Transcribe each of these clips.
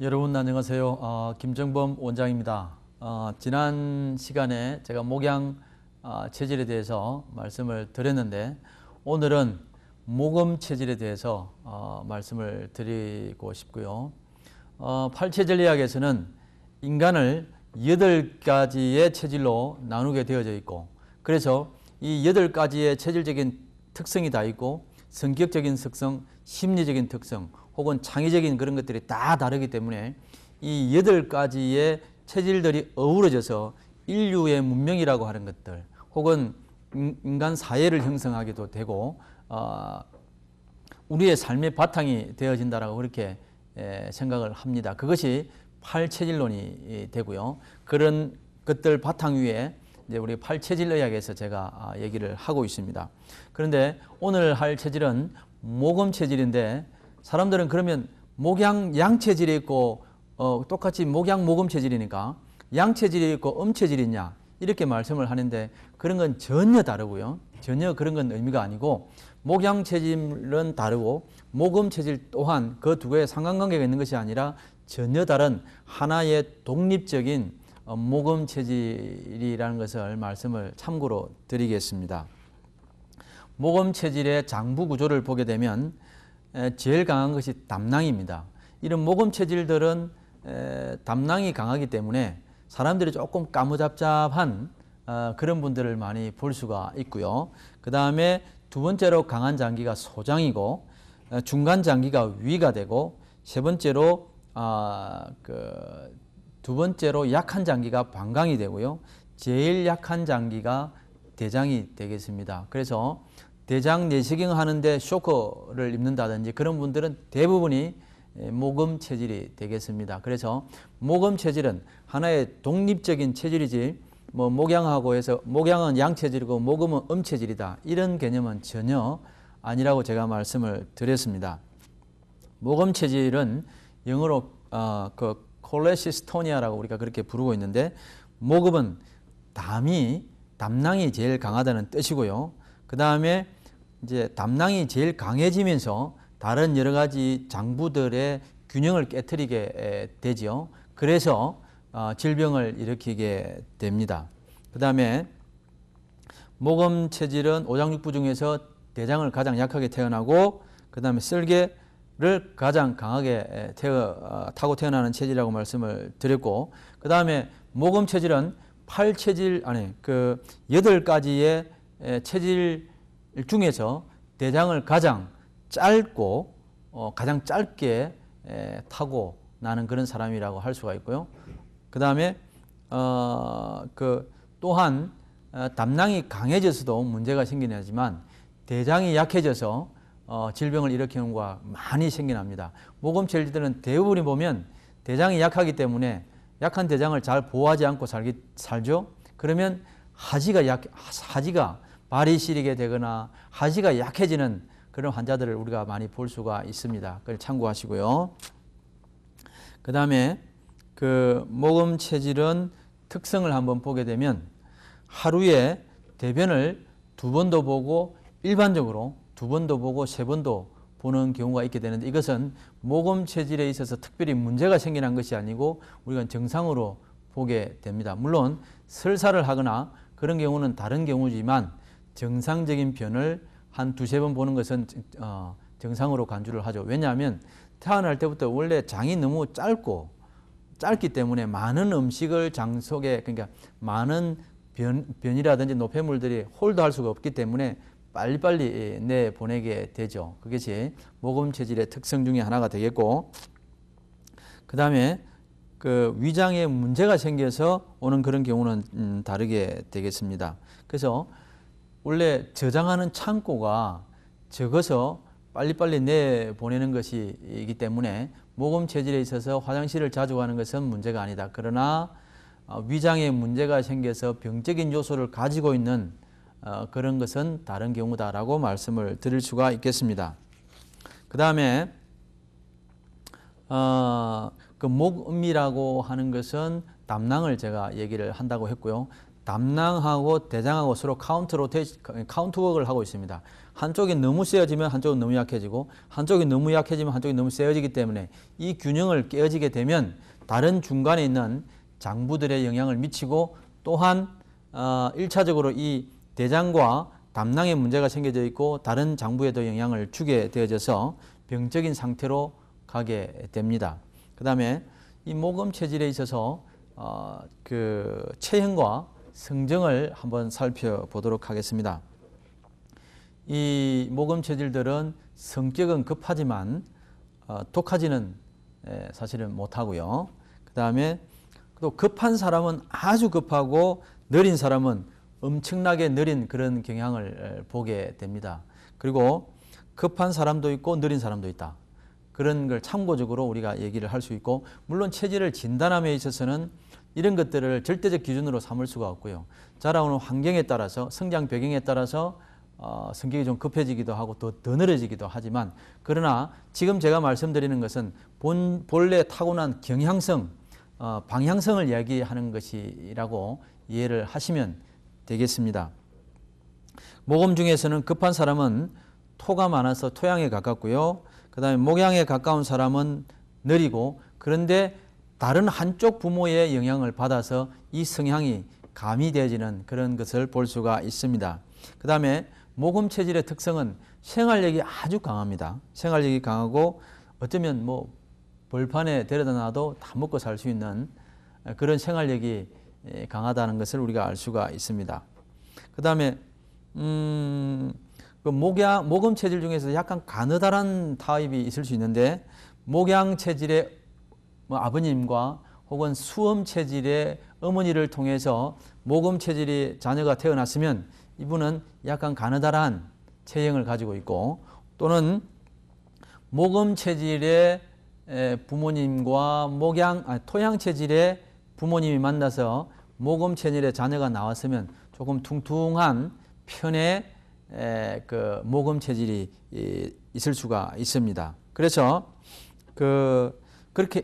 여러분 안녕하세요. 김정범 원장입니다. 지난 시간에 제가 목양 체질에 대해서 말씀을 드렸는데 오늘은 모금 체질에 대해서 말씀을 드리고 싶고요. 팔체질의학에서는 인간을 8가지의 체질로 나누게 되어져 있고, 그래서 이 8가지의 체질적인 특성이 다 있고 성격적인 특성, 심리적인 특성 혹은 창의적인 그런 것들이 다 다르기 때문에 이 8가지의 체질들이 어우러져서 인류의 문명이라고 하는 것들 혹은 인간 사회를 형성하기도 되고 우리의 삶의 바탕이 되어진다라고 그렇게 생각을 합니다. 그것이 팔체질론이 되고요. 그런 것들 바탕 위에 이제 우리 팔체질의학에서 제가 얘기를 하고 있습니다. 그런데 오늘 할 체질은 모금 체질인데 사람들은 그러면 목양 양체질이 있고 똑같이 목양 모금 체질이니까 양체질이 있고 음체질이 있냐 이렇게 말씀을 하는데 그런 건 전혀 다르고요. 전혀 그런 건 의미가 아니고 목양 체질은 다르고 모금 체질 또한 그 두 개의 상관관계가 있는 것이 아니라 전혀 다른 하나의 독립적인 모금 체질이라는 것을 말씀을 참고로 드리겠습니다. 모금 체질의 장부 구조를 보게 되면 제일 강한 것이 담낭입니다. 이런 모금 체질들은 담낭이 강하기 때문에 사람들이 조금 까무잡잡한 그런 분들을 많이 볼 수가 있고요. 그 다음에 두 번째로 강한 장기가 소장이고 중간 장기가 위가 되고 세 번째로 두 번째로 약한 장기가 방광이 되고요. 제일 약한 장기가 대장이 되겠습니다. 그래서 대장 내시경 하는데 쇼크를 입는다든지 그런 분들은 대부분이 모금 체질이 되겠습니다. 그래서 모금 체질은 하나의 독립적인 체질이지 뭐 목양하고 해서 목양은 양체질이고 모금은 음체질이다 이런 개념은 전혀 아니라고 제가 말씀을 드렸습니다. 모금 체질은 영어로 콜레시스토니아라고 우리가 그렇게 부르고 있는데 모금은 담낭이 제일 강하다는 뜻이고요. 그 다음에 이제 담낭이 제일 강해지면서 다른 여러 가지 장부들의 균형을 깨트리게 되지요. 그래서 질병을 일으키게 됩니다. 그 다음에 모금 체질은 오장육부 중에서 대장을 가장 약하게 태어나고 그 다음에 쓸개를 가장 강하게 타고 태어나는 체질이라고 말씀을 드렸고 그 다음에 모금 체질은 8가지의 체질 중에서 대장을 가장 짧고 가장 짧게 타고 나는 그런 사람이라고 할 수가 있고요. 그 다음에 또한 담낭이 강해져서도 문제가 생기긴 하지만 대장이 약해져서 질병을 일으키는 경우가 많이 생겨납니다. 모금 체질들은 대부분이 보면 대장이 약하기 때문에 약한 대장을 잘 보호하지 않고 살죠. 그러면 하지가 발이 시리게 되거나 하지가 약해지는 그런 환자들을 우리가 많이 볼 수가 있습니다. 그걸 참고하시고요. 그 다음에 모금 체질은 특성을 한번 보게 되면 하루에 대변을 2번도 보고 일반적으로 2번도 보고 3번도 보는 경우가 있게 되는데 이것은 모금 체질에 있어서 특별히 문제가 생겨난 것이 아니고 우리가 정상으로 보게 됩니다. 물론 설사를 하거나 그런 경우는 다른 경우지만 정상적인 변을 한 2-3번 보는 것은 정상으로 간주를 하죠. 왜냐하면 태어날 때부터 원래 장이 너무 짧기 때문에 많은 음식을 장 속에 그러니까 많은 변이라든지 노폐물들이 홀드할 수가 없기 때문에 빨리빨리 내보내게 되죠. 그것이 모금 체질의 특성 중에 하나가 되겠고 그 다음에 위장에 문제가 생겨서 오는 그런 경우는 다르게 되겠습니다. 그래서 원래 저장하는 창고가 적어서 빨리빨리 내보내는 것이기 때문에 모금 체질에 있어서 화장실을 자주 가는 것은 문제가 아니다. 그러나 위장에 문제가 생겨서 병적인 요소를 가지고 있는 그런 것은 다른 경우다라고 말씀을 드릴 수가 있겠습니다. 그 다음에 목음이라고 하는 것은 담낭을 제가 얘기를 한다고 했고요. 담낭하고 대장하고 서로 카운트웍을 하고 있습니다. 한쪽이 너무 세어지면 한쪽은 너무 약해지고 한쪽이 너무 약해지면 한쪽이 너무 세어지기 때문에 이 균형을 깨어지게 되면 다른 중간에 있는 장부들의 영향을 미치고 또한 1차적으로 이 대장과 담낭에 문제가 생겨져 있고 다른 장부에도 영향을 주게 되어져서 병적인 상태로 가게 됩니다. 그 다음에 이 모금 체질에 있어서 그 체형과 성정을 한번 살펴보도록 하겠습니다. 이 모금 체질들은 성격은 급하지만 독하지는 사실은 못하고요. 그 다음에 또 급한 사람은 아주 급하고 느린 사람은 엄청나게 느린 그런 경향을 보게 됩니다. 그리고 급한 사람도 있고 느린 사람도 있다. 그런 걸 참고적으로 우리가 얘기를 할 수 있고, 물론 체질을 진단함에 있어서는 이런 것들을 절대적 기준으로 삼을 수가 없고요. 자라오는 환경에 따라서, 성장 배경에 따라서 성격이 좀 급해지기도 하고 더 늘어지기도 하지만, 그러나 지금 제가 말씀드리는 것은 본래 타고난 경향성, 방향성을 이야기하는 것이라고 이해를 하시면 되겠습니다. 모금 중에서는 급한 사람은 토가 많아서 토양에 가깝고요. 그 다음에 목양에 가까운 사람은 느리고, 그런데 다른 한쪽 부모의 영향을 받아서 이 성향이 가미되어지는 그런 것을 볼 수가 있습니다. 그 다음에 모금 체질의 특성은 생활력이 아주 강합니다. 생활력이 강하고 어쩌면 뭐 벌판에 데려다 놔도 다 먹고 살 수 있는 그런 생활력이 강하다는 것을 우리가 알 수가 있습니다. 그 다음에 모금 체질 중에서 약간 가느다란 타입이 있을 수 있는데, 목양 체질의 아버님과 혹은 수음 체질의 어머니를 통해서 모금 체질의 자녀가 태어났으면 이분은 약간 가느다란 체형을 가지고 있고, 또는 모금 체질의 부모님과 토양 체질의 부모님이 만나서 모금 체질의 자녀가 나왔으면 조금 퉁퉁한 편의 그 모금 체질이 있을 수가 있습니다. 그래서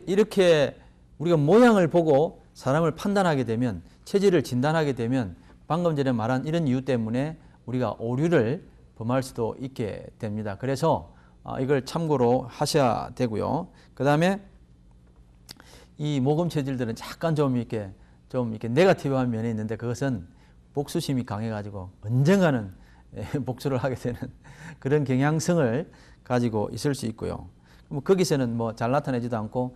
이렇게 우리가 모양을 보고 사람을 판단하게 되면, 체질을 진단하게 되면 방금 전에 말한 이런 이유 때문에 우리가 오류를 범할 수도 있게 됩니다. 그래서 이걸 참고로 하셔야 되고요. 그 다음에 이 모금 체질들은 약간 좀 이렇게 네거티브한 면이 있는데, 그것은 복수심이 강해가지고 언젠가는 복수를 하게 되는 그런 경향성을 가지고 있을 수 있고요. 거기서는 뭐 잘 나타내지도 않고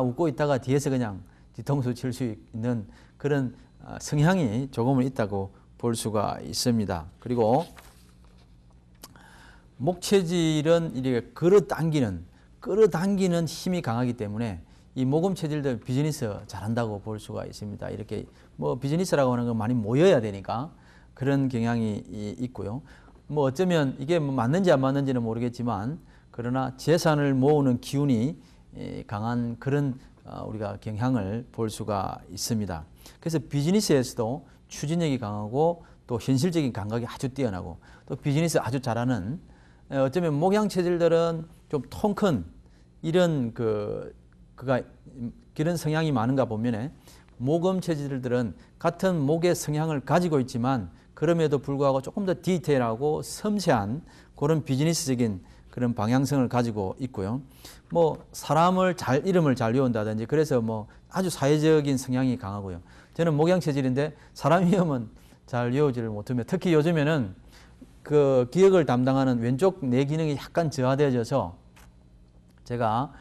웃고 있다가 뒤에서 그냥 뒤통수 칠 수 있는 그런 성향이 조금은 있다고 볼 수가 있습니다. 그리고 목체질은 이렇게 끌어당기는 힘이 강하기 때문에 이 모금 체질들 비즈니스 잘한다고 볼 수가 있습니다. 이렇게 뭐 비즈니스라고 하는 건 많이 모여야 되니까 그런 경향이 있고요. 뭐 어쩌면 이게 맞는지 안 맞는지는 모르겠지만, 그러나 재산을 모으는 기운이 강한 그런 우리가 경향을 볼 수가 있습니다. 그래서 비즈니스에서도 추진력이 강하고 또 현실적인 감각이 아주 뛰어나고 또 비즈니스 아주 잘하는, 어쩌면 목양 체질들은 좀 통 큰 이런 그런 성향이 많은가 보면, 모금 체질들은 같은 목의 성향을 가지고 있지만 그럼에도 불구하고 조금 더 디테일하고 섬세한 그런 비즈니스적인 그런 방향성을 가지고 있고요. 뭐 이름을 잘 외운다든지, 그래서 뭐 아주 사회적인 성향이 강하고요. 저는 목양 체질인데 사람 이름은 잘 외우지를 못하며, 특히 요즘에는 그 기억을 담당하는 왼쪽 뇌 기능이 약간 저하되어져서 제가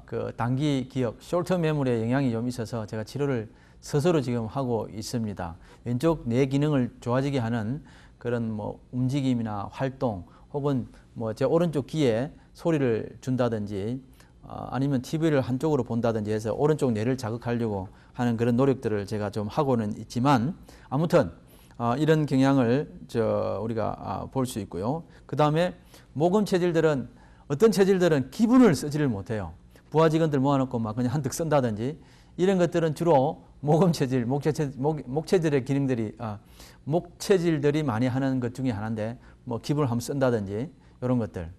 그 단기 기억, 숄터 메모리에 영향이 좀 있어서 제가 치료를 스스로 지금 하고 있습니다. 왼쪽 뇌 기능을 좋아지게 하는 그런 뭐 움직임이나 활동, 혹은 뭐 제 오른쪽 귀에 소리를 준다든지, 아니면 TV를 한쪽으로 본다든지 해서 오른쪽 뇌를 자극하려고 하는 그런 노력들을 제가 좀 하고는 있지만, 아무튼 이런 경향을 우리가 볼 수 있고요. 그 다음에 모금 체질들은, 어떤 체질들은 기분을 쓰지를 못해요. 부하 직원들 모아놓고 막 그냥 한턱 쓴다든지, 이런 것들은 주로 모금 체질, 목체질의 기능들이, 목체질들이 많이 하는 것 중에 하나인데, 뭐 기분을 한번 쓴다든지, 이런 것들.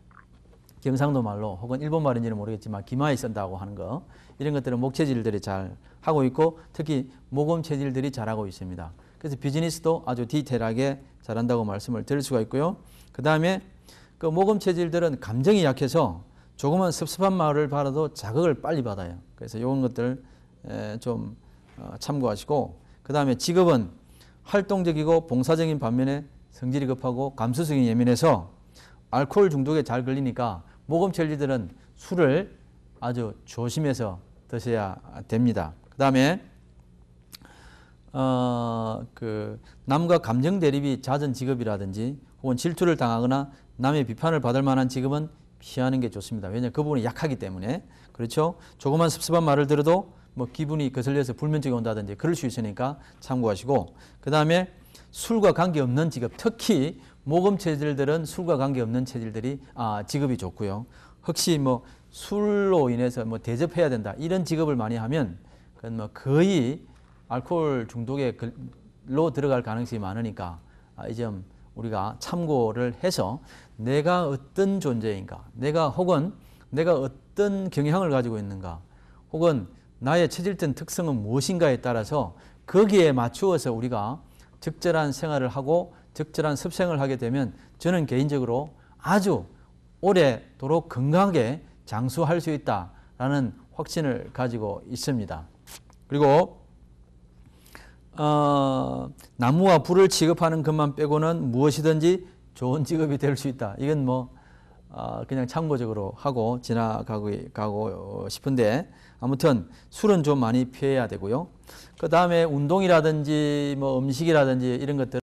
경상도 말로 혹은 일본 말인지는 모르겠지만 기마에 쓴다고 하는 거, 이런 것들은 목체질들이 잘 하고 있고, 특히 모금 체질들이 잘하고 있습니다. 그래서 비즈니스도 아주 디테일하게 잘한다고 말씀을 드릴 수가 있고요. 그 다음에 그 모금 체질들은 감정이 약해서 조금만 섭섭한 말을 받아도 자극을 빨리 받아요. 그래서 이런 것들 좀 참고하시고, 그 다음에 직업은 활동적이고 봉사적인 반면에 성질이 급하고 감수성이 예민해서 알코올 중독에 잘 걸리니까 모금 체질들은 술을 아주 조심해서 드셔야 됩니다. 그 다음에 그 남과 감정 대립이 잦은 직업이라든지 혹은 질투를 당하거나 남의 비판을 받을 만한 직업은 피하는 게 좋습니다. 왜냐하면 그 부분이 약하기 때문에. 그렇죠? 조그만 섭섭한 말을 들어도 뭐 기분이 거슬려서 불면증이 온다든지 그럴 수 있으니까 참고하시고, 그 다음에 술과 관계없는 직업, 특히 모금 체질들은 술과 관계없는 체질들이 직업이 좋고요. 혹시 뭐 술로 인해서 뭐 대접해야 된다 이런 직업을 많이 하면 그건 뭐 거의 알코올 중독로 들어갈 가능성이 많으니까 이 점 우리가 참고를 해서 내가 어떤 존재인가, 혹은 내가 어떤 경향을 가지고 있는가, 혹은 나의 체질적 특성은 무엇인가에 따라서 거기에 맞추어서 우리가 적절한 생활을 하고 적절한 습생을 하게 되면 저는 개인적으로 아주 오래도록 건강하게 장수할 수 있다라는 확신을 가지고 있습니다. 그리고 나무와 불을 취급하는 것만 빼고는 무엇이든지 좋은 직업이 될 수 있다. 이건 뭐 그냥 참고적으로 하고 지나가고 싶은데, 아무튼 술은 좀 많이 피해야 되고요. 그 다음에 운동이라든지 뭐 음식이라든지 이런 것들